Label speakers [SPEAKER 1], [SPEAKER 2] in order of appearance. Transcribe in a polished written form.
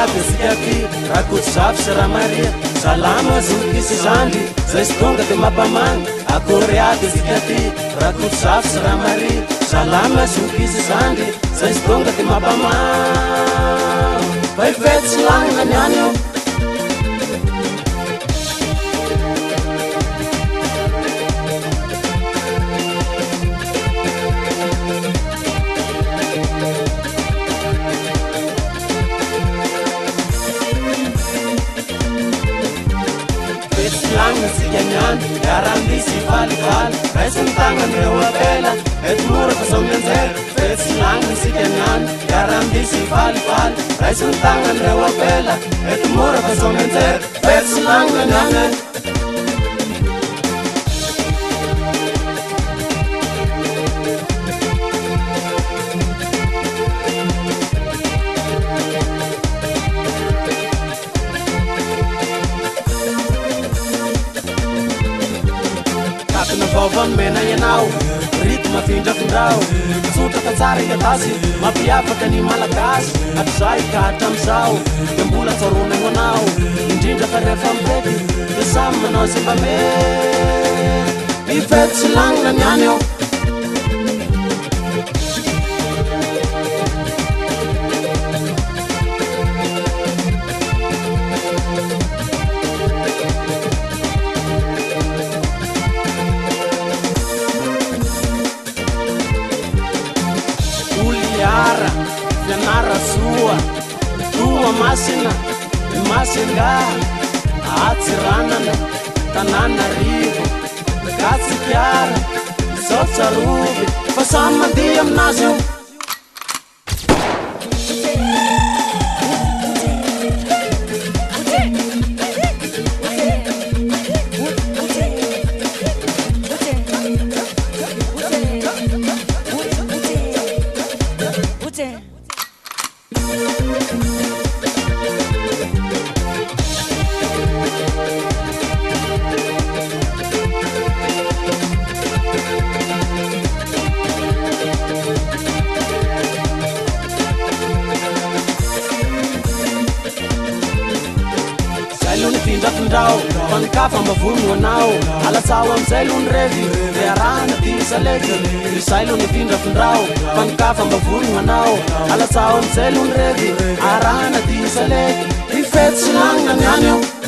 [SPEAKER 1] aby asika ty rakotsy zavy sy raha maria salama zokisy zandry zay sy tonga de mampamagny akory aby asika ty rakotsy zavy sy raha maria salama zokisy zandry zay sy tonga de mampamagny fa ifety sy lagnina niany io Yarandisi falival, Resin tangan rewabela, et mura pasomyanzer, Fetsi langan si kenyan, Yarandisi falival, Resin tangan rewabela, et mura pasomyanzer, Fetsi langan yanen. Vovon mena ianao ritma findrafindrao tsotra fa tsara igadasy mampiavaka ny malagasy hatrizay ka hatramizao de mbola tsarona anao indrindra fa rehefa mipety de samy manao zay mba mety ifety tsy lagnina niany eo Fianara sua, tua masina, masinga, atsiranana, Tananarivo, Gatsikiara, Sotsaruvi, fa samy mandeha aminazy io Pankafa mavungo nao alatsawa mzailu nrevi rearana tisaleki isailu nipinda fundrao pankafa mavungo nao alatsawa mzailu nrevi arana tisaleki ifetsi langna nyanyo